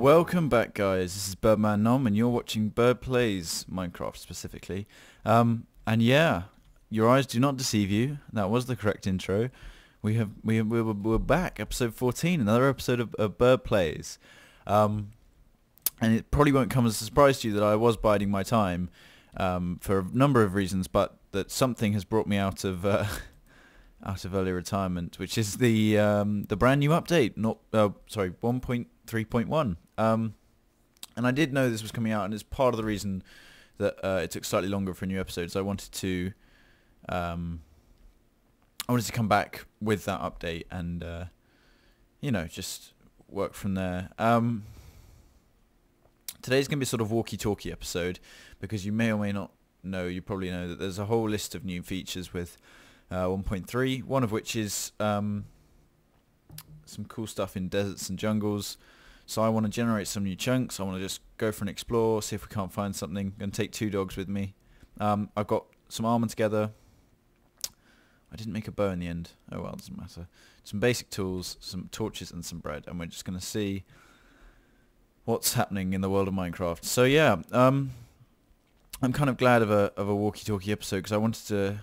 Welcome back, guys. This is Birdman Nom, and you're watching Bird Plays Minecraft specifically. And yeah, your eyes do not deceive you. That was the correct intro. We're back, episode 14, another episode of Bird Plays. And it probably won't come as a surprise to you that I was biding my time for a number of reasons, but that something has brought me out of early retirement, which is the brand new update, 1.3.1. And I did know this was coming out, and it's part of the reason that it took slightly longer for new episodes. I wanted to come back with that update and just work from there. Today's going to be a sort of walkie-talkie episode because you may or may not know, you probably know that there's a whole list of new features with 1.3, one of which is some cool stuff in deserts and jungles. So I want to generate some new chunks. I want to just go for an explore, see if we can't find something. I'm going to take 2 dogs with me. I've got some armor together. I didn't make a bow in the end. Oh well, doesn't matter. Some basic tools, some torches and some bread, and we're just going to see what's happening in the world of Minecraft. So yeah, I'm kind of glad of a walkie-talkie episode because I wanted to,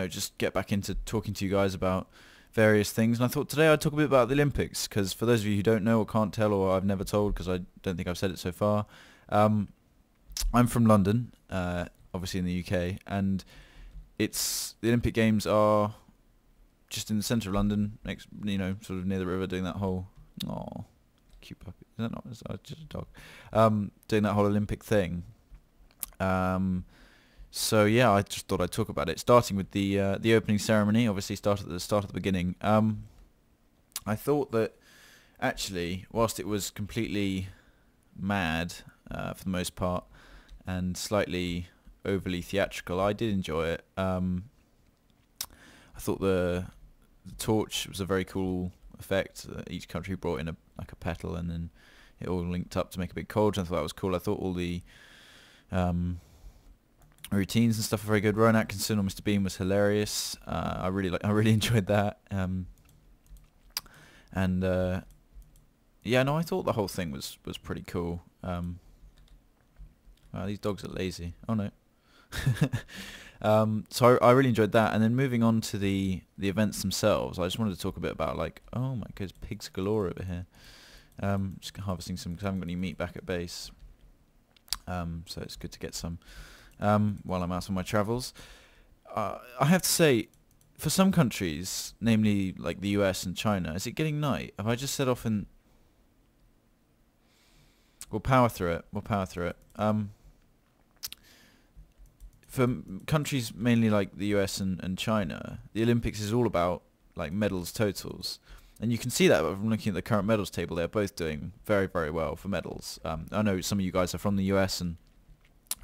just get back into talking to you guys about various things. And I thought today I'd talk a bit about the Olympics because for those of you who don't know or can't tell or I've never told because I don't think I've said it so far, I'm from London, obviously in the UK, and the Olympic Games are just in the centre of London, next, sort of near the river, doing that whole, cute puppy, is that not, it's just a dog, doing that whole Olympic thing. So yeah, I just thought I'd talk about it, starting with the opening ceremony. Obviously, start at the beginning. I thought that actually, whilst it was completely mad for the most part and slightly overly theatrical, I did enjoy it. I thought the torch was a very cool effect. Each country brought in a petal, and then it all linked up to make a big cauldron. I thought that was cool. I thought all the routines and stuff are very good. Rowan Atkinson or Mr. Bean was hilarious. I really enjoyed that. I thought the whole thing was pretty cool. Wow, these dogs are lazy. Oh no. So I really enjoyed that. And then moving on to the events themselves, I just wanted to talk a bit about, like, oh my goodness, pigs galore over here. Just harvesting some because I haven't got any meat back at base. So it's good to get some while I'm out on my travels. I have to say, for some countries, namely like the US and China, is it getting night? Have I just set off and... We'll power through it. For countries mainly like the US and China, the Olympics is all about like medals totals. And you can see that from looking at the current medals table. They're both doing very, very well for medals. I know some of you guys are from the US, and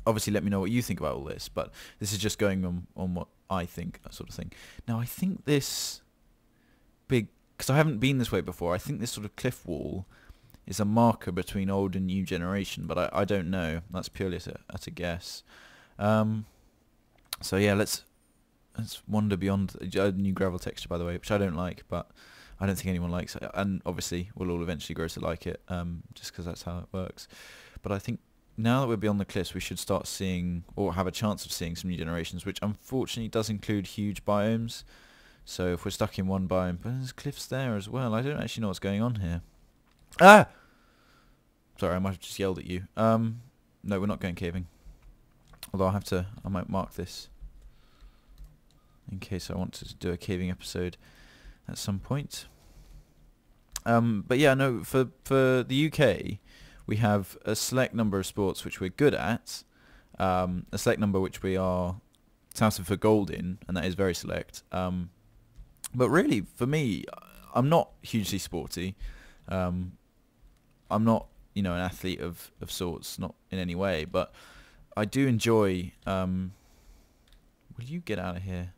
obviously let me know what you think about all this, but this is just going on what I think, that sort of thing. Now, I think this big... because I haven't been this way before, I think this sort of cliff wall is a marker between old and new generation, but I don't know. That's purely at a guess. So yeah, let's wander beyond a new gravel texture, by the way, which I don't like, but I don't think anyone likes it, and obviously we'll all eventually grow to like it, just because that's how it works. But I think now that we're beyond the cliffs, we should start seeing, or have a chance of seeing, some new generations, which unfortunately does include huge biomes. So if we're stuck in one biome, but there's cliffs there as well. I don't actually know what's going on here. Ah! Sorry, I might have just yelled at you. No, we're not going caving. Although I might mark this in case I want to do a caving episode at some point. But yeah, no, for the UK, we have a select number of sports which we're good at, a select number which we are touted for gold in, and that is very select. But really, for me, I'm not hugely sporty. I'm not, an athlete of sorts, not in any way, but I do enjoy... will you get out of here?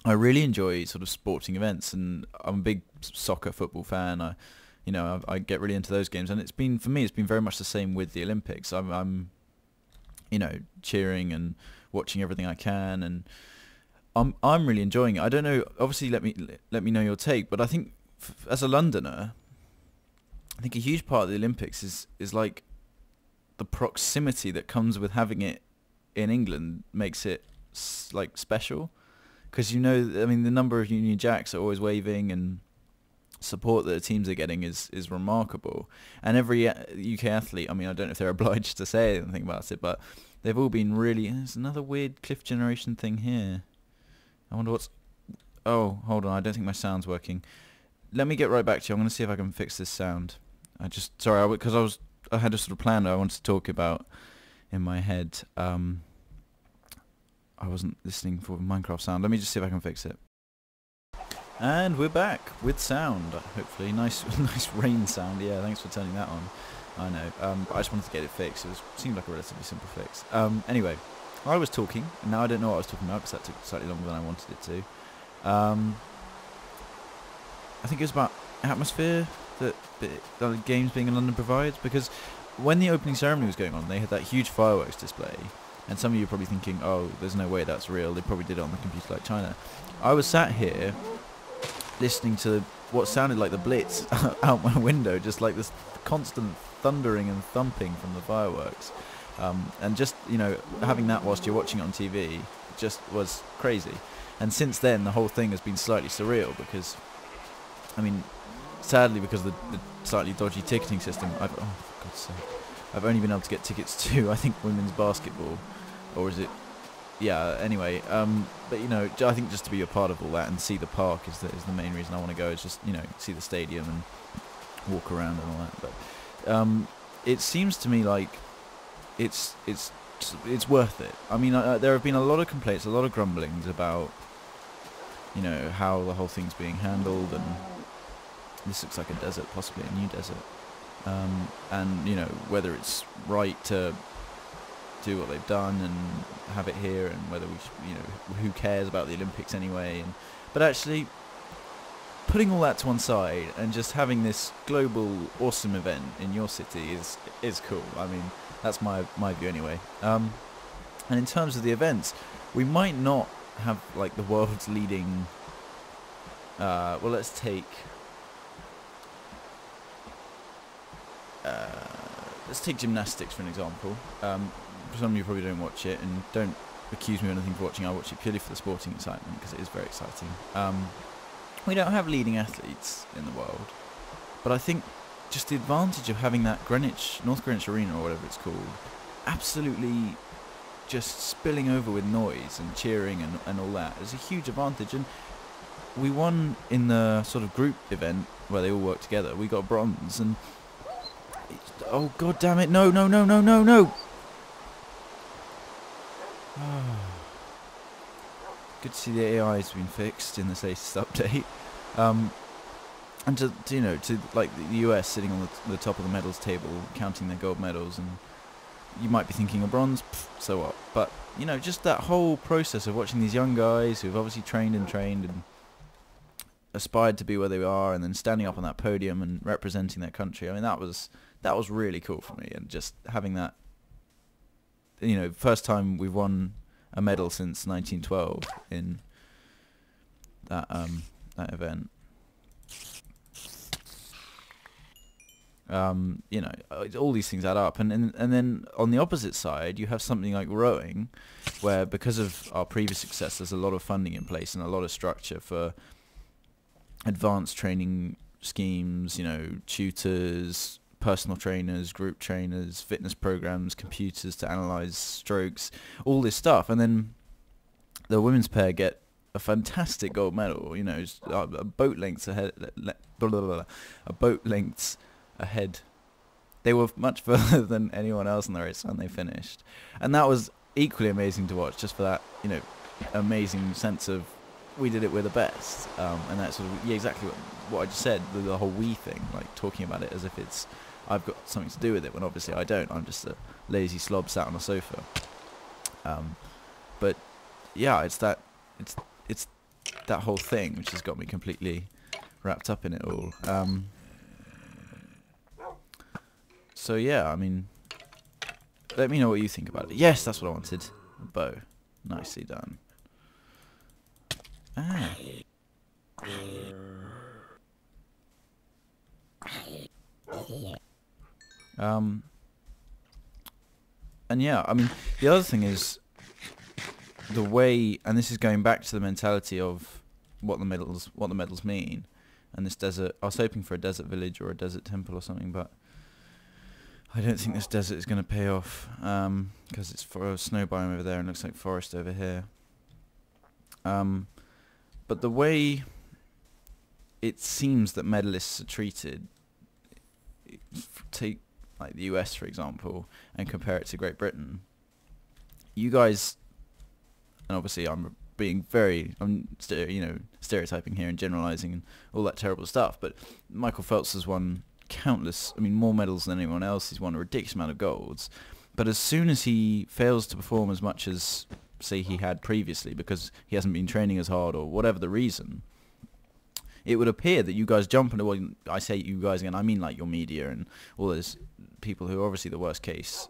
I really enjoy sort of sporting events, and I'm a big soccer football fan. I get really into those games, and it's been very much the same with the Olympics. I'm cheering and watching everything I can, and I'm really enjoying it. I don't know. Obviously, let me know your take. But I think as a Londoner, I think a huge part of the Olympics is like the proximity that comes with having it in England makes it like special. Because I mean, the number of Union Jacks are always waving, and support that the teams are getting is remarkable. And every UK athlete, I mean, I don't know if they're obliged to say anything about it, but they've all been really... There's another weird Cliff Generation thing here. I wonder what's... Oh, hold on, I don't think my sound's working. Let me get right back to you. I'm going to see if I can fix this sound. Sorry, because I had a sort of plan that I wanted to talk about in my head. I wasn't listening for Minecraft sound. Let me just see if I can fix it. And we're back with sound, hopefully. Nice rain sound. Yeah, thanks for turning that on. I know. I just wanted to get it fixed. Seemed like a relatively simple fix. Anyway, I was talking, and now I don't know what I was talking about because that took slightly longer than I wanted it to. I think it was about atmosphere that the games being in London provides, because when the opening ceremony was going on, they had that huge fireworks display, and some of you are probably thinking, oh, there's no way that's real. They probably did it on the computer like China. I was sat here listening to what sounded like the Blitz out my window, just like this constant thundering and thumping from the fireworks, and just having that whilst you're watching it on TV just was crazy. And since then the whole thing has been slightly surreal, because I mean, sadly, because of the slightly dodgy ticketing system, for God's sake, I've only been able to get tickets to, I think, women's basketball, or is it? Yeah. Anyway, but I think just to be a part of all that and see the park is the main reason I want to go. Is just see the stadium and walk around and all that. But it seems to me like it's worth it. I mean, there have been a lot of complaints, a lot of grumblings about how the whole thing's being handled, and this looks like a desert, possibly a new desert, and whether it's right to do what they've done and have it here, and whether we should, who cares about the Olympics anyway, but actually putting all that to one side and just having this global awesome event in your city is cool. I mean, that's my view anyway. And in terms of the events, we might not have like the world's leading well, let's take gymnastics for an example. Some of you probably don't watch it, and don't accuse me of anything for watching. I watch it purely for the sporting excitement, because it is very exciting. We don't have leading athletes in the world, but I think just the advantage of having that North Greenwich Arena, or whatever it's called, absolutely just spilling over with noise and cheering and all that is a huge advantage. And we won in the sort of group event where they all work together. We got bronze, and oh god damn it, no. Good to see the AI has been fixed in this latest update. And to like the US sitting on the top of the medals table, counting their gold medals, and you might be thinking a bronze, so what? But just that whole process of watching these young guys who've obviously trained and aspired to be where they are, and then standing up on that podium and representing their country. I mean, that was really cool for me, and just having that, first time we've won a medal since 1912 in that event. All these things add up, and then on the opposite side you have something like rowing, where because of our previous success there's a lot of funding in place and a lot of structure for advanced training schemes, tutors, personal trainers, group trainers, fitness programs, computers to analyze strokes, all this stuff. And then the women's pair get a fantastic gold medal, a boat lengths ahead. A boat lengths ahead. They were much further than anyone else in the race when they finished, and that was equally amazing to watch, just for that amazing sense of we did it, we're the best, and that sort of exactly what I just said, the whole we thing, like talking about it as if I've got something to do with it, when obviously I don't. I'm just a lazy slob sat on a sofa. But yeah, it's that whole thing which has got me completely wrapped up in it all. So yeah, I mean, let me know what you think about it. Yes, that's what I wanted. A bow. Nicely done. Ah. And yeah, I mean, the other thing is the way, and this is going back to the mentality of what the medals mean, and this desert. I was hoping for a desert village or a desert temple or something, but I don't think this desert is going to pay off because it's for a snow biome over there and looks like forest over here. But the way it seems that medalists are treated, take like the US for example, and compare it to Great Britain. You guys, and obviously I'm stereotyping here and generalizing and all that terrible stuff, but Michael Phelps has won more medals than anyone else. He's won a ridiculous amount of golds, but as soon as he fails to perform as much as, say, he had previously because he hasn't been training as hard or whatever the reason, it would appear that you guys jump into, well, I say you guys again, I mean like your media and all those people who are obviously the worst case,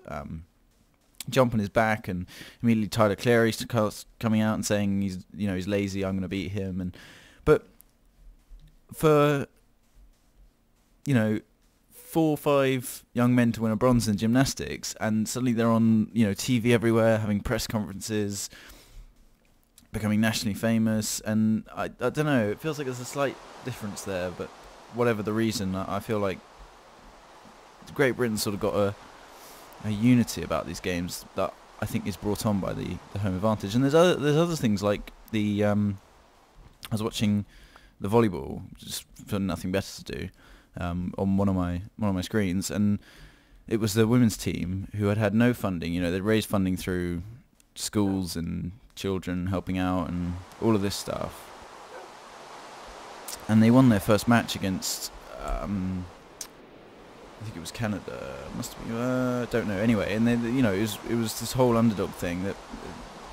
jump on his back, and immediately Tyler Clary's coming out and saying he's lazy, I'm going to beat him. But for 4 or 5 young men to win a bronze in gymnastics, and suddenly they're on TV everywhere, having press conferences, becoming nationally famous, and I don't know, it feels like there's a slight difference there, but whatever the reason, I feel like Great Britain's sort of got a unity about these games that I think is brought on by the home advantage. And there's other things like I was watching the volleyball just for nothing better to do on one of my screens, and it was the women's team who had no funding. They'd raised funding through schools and children helping out and all of this stuff, and they won their first match against I think it was Canada, must have been, don't know, anyway, and then it was this whole underdog thing that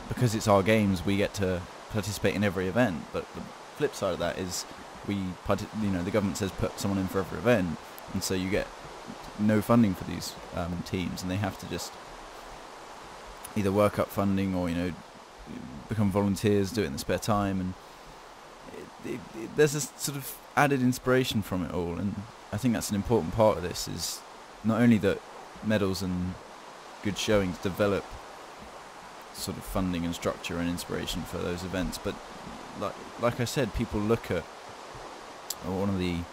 because it's our games we get to participate in every event, but the flip side of that is the government says put someone in for every event, and so you get no funding for these teams, and they have to just either work up funding or become volunteers, do it in their spare time, and there's this sort of added inspiration from it all, and I think that's an important part of this, is not only that medals and good showings develop sort of funding and structure and inspiration for those events, but like I said, people look at one of the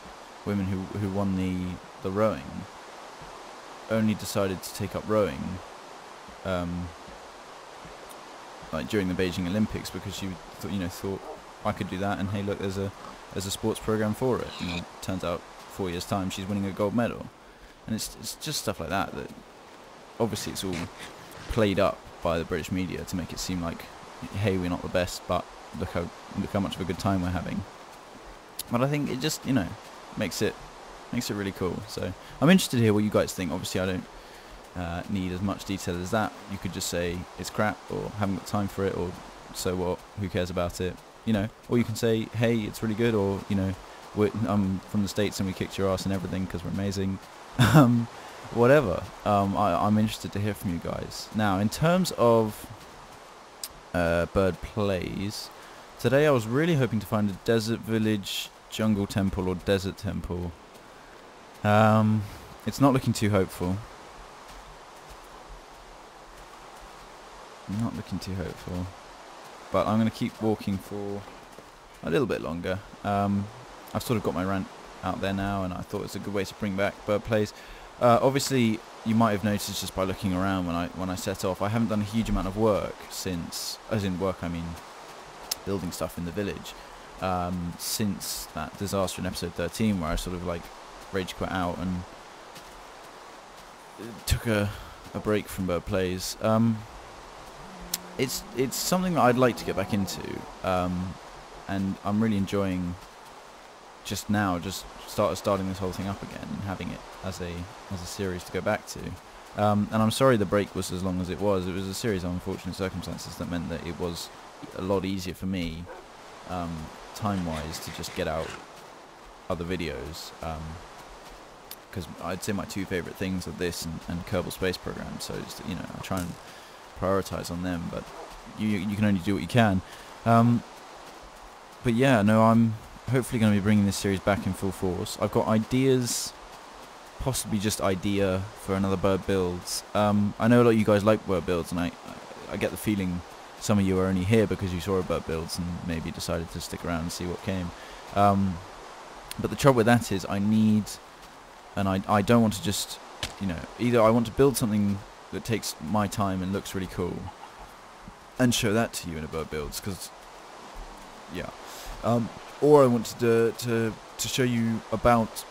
women who won the rowing only decided to take up rowing like during the Beijing Olympics because she thought I could do that, and hey look, there's a sports program for it, and it turns out 4 years time she's winning a gold medal. And it's just stuff like that obviously it's all played up by the British media to make it seem like, hey, we're not the best, but look how much of a good time we're having. But I think it just makes it really cool. So I'm interested to hear what you guys think. Obviously I don't need as much detail as that. You could just say it's crap or haven't got time for it, or so what, who cares about it, or you can say, hey, it's really good, or I'm from the States and we kicked your ass and everything because we're amazing. Whatever. I'm interested to hear from you guys. Now, in terms of bird plays, today I was really hoping to find a desert village, jungle temple, or desert temple. It's not looking too hopeful. Not looking too hopeful. But I'm going to keep walking for a little bit longer. I've sort of got my rant out there now, and I thought it's a good way to bring back bird plays. Obviously, you might have noticed just by looking around when I set off, I haven't done a huge amount of work since, as in work I mean building stuff in the village, since that disaster in episode 13 where I sort of like rage quit out and took a break from bird plays. It's something that I'd like to get back into, and I'm really enjoying just starting this whole thing up again and having it as a series to go back to. And I'm sorry the break was as long as it was. It was a series of unfortunate circumstances that meant that it was a lot easier for me, time-wise, to just get out other videos. Because I'd say my two favourite things are this and Kerbal Space Program. So just, I try and prioritise on them, but you can only do what you can. but yeah, no, I'm hopefully going to be bringing this series back in full force. I've got ideas, possibly just idea for another bird builds. I know a lot of you guys like bird builds, and I get the feeling some of you are only here because you saw a bird builds and maybe decided to stick around and see what came. But the trouble with that is I need, and I don't want to just, you know, either I want to build something that takes my time and looks really cool and show that to you in a bird builds, because yeah, or I want to show you about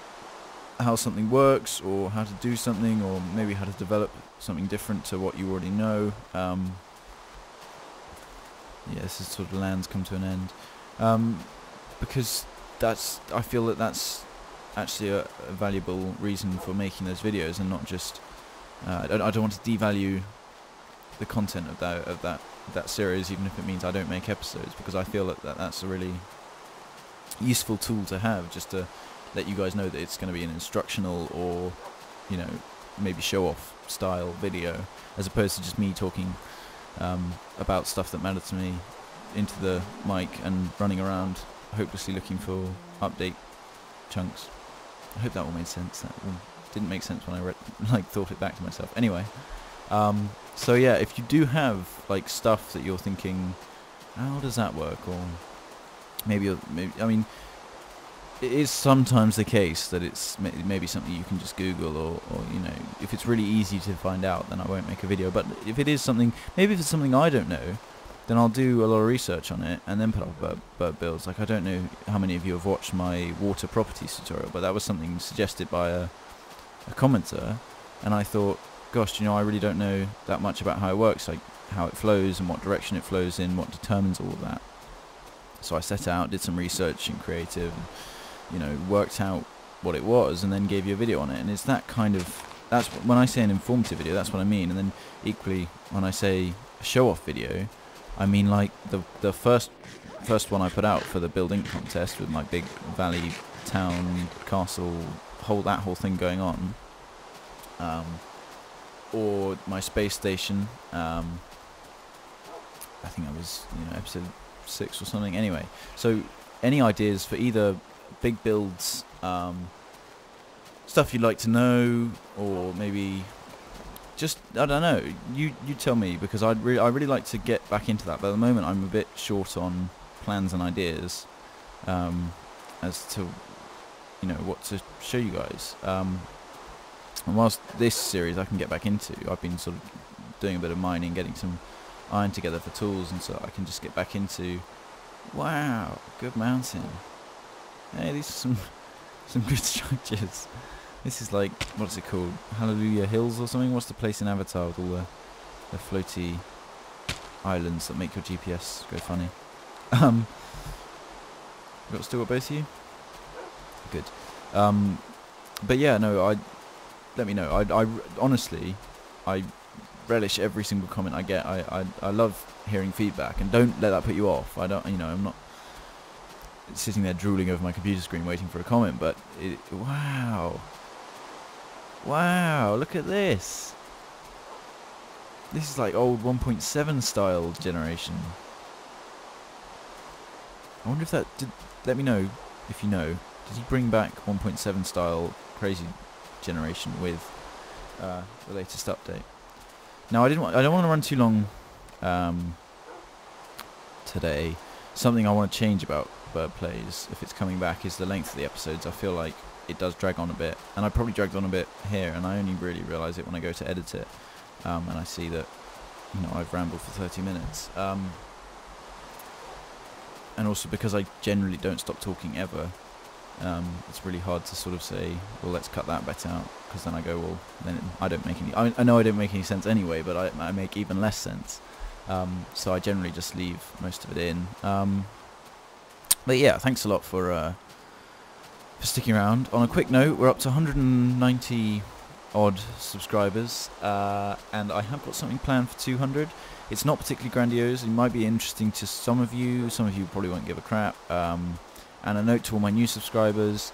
how something works, or how to do something, or maybe how to develop something different to what you already know. Yeah, this is sort of land's come to an end, because I feel that that's actually a valuable reason for making those videos, and not just I don't want to devalue the content of that series, even if it means I don't make episodes, because I feel that that's a really useful tool to have, just to let you guys know that it's going to be an instructional, or, you know, maybe show off style video, as opposed to just me talking about stuff that matters to me into the mic and running around hopelessly looking for update chunks. I hope that all made sense. That all didn't make sense when I thought it back to myself. Anyway, so yeah, if you do have like stuff that you're thinking, how does that work, or maybe I mean, it is sometimes the case that it's maybe something you can just Google, or you know, if it's really easy to find out, then I won't make a video. But if it is something, maybe if it's something I don't know, then I'll do a lot of research on it and then put up bird builds. Like, I don't know how many of you have watched my water properties tutorial, but that was something suggested by a commenter, and I thought, gosh, you know, I really don't know that much about how it works, like how it flows and what direction it flows in, what determines all of that. So I set out, did some research in Creative, and, you know, worked out what it was, and then gave you a video on it. And it's that kind of, that's when I say an informative video, that's what I mean. And then equally, when I say a show-off video, I mean like the first one I put out for the Build Inc contest, with my big valley, town, castle, that whole thing going on, or my space station. I think that was, you know, episode 6 or something. Anyway, so any ideas for either big builds, stuff you'd like to know, or maybe just, I don't know, you tell me, because I really like to get back into that, but at the moment I'm a bit short on plans and ideas as to, you know, what to show you guys. And whilst this series I can get back into, I've been sort of doing a bit of mining, getting some iron together for tools, and so I can just get back into, wow, good mountain. Hey, these are some good structures. This is like, what's it called? Hallelujah Hills or something? What's the place in Avatar with all the floaty islands that make your GPS go funny? Still got both of you? Good. But yeah, no, let me know. I honestly, I relish every single comment I get. I love hearing feedback, and don't let that put you off. I don't, you know, I'm not sitting there drooling over my computer screen waiting for a comment, but wow, look at this. This is like old 1.7 style generation. I wonder if that did, let me know if you know, did he bring back 1.7 style crazy generation with the latest update? Now, I don't want to run too long today. Something I want to change about Bird Plays, if it's coming back, is the length of the episodes. I feel like it does drag on a bit, and I probably dragged on a bit here, and I only really realise it when I go to edit it, and I see that, you know, I've rambled for 30 minutes. And also because I generally don't stop talking ever, it's really hard to sort of say, well, let's cut that bit out, because then I go, well, then I don't make any, I know I don't make any sense anyway, but I make even less sense. So I generally just leave most of it in. But yeah, thanks a lot for sticking around. On a quick note, we're up to 190 odd subscribers, and I have got something planned for 200. It's not particularly grandiose. It might be interesting to some of you. Some of you probably won't give a crap. And a note to all my new subscribers: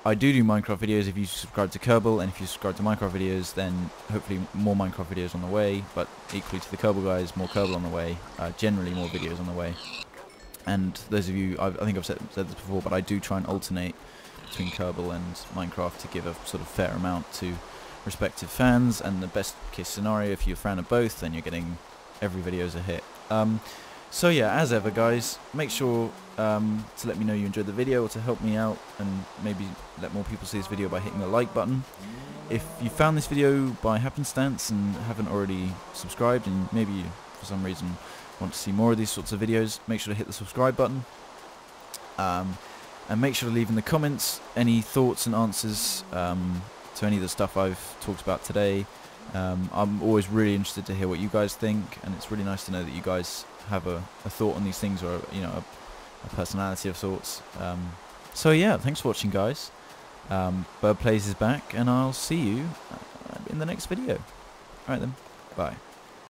I do Minecraft videos. If you subscribe to Kerbal, and if you subscribe to Minecraft videos, then hopefully more Minecraft videos on the way. But equally to the Kerbal guys, more Kerbal on the way. Generally more videos on the way. And those of you, I think I've said this before, but I do try and alternate between Kerbal and Minecraft to give a sort of fair amount to respective fans, and the best case scenario, if you're a fan of both, then you're getting every video as a hit. So yeah, as ever guys, make sure to let me know you enjoyed the video, or to help me out and maybe let more people see this video by hitting the like button. If you found this video by happenstance and haven't already subscribed, and maybe you, for some reason, want to see more of these sorts of videos, make sure to hit the subscribe button. And make sure to leave in the comments any thoughts and answers to any of the stuff I've talked about today. I'm always really interested to hear what you guys think, and it's really nice to know that you guys have a thought on these things, or a personality of sorts. So yeah, thanks for watching guys. Bird Plays is back, and I'll see you in the next video. Alright then, bye.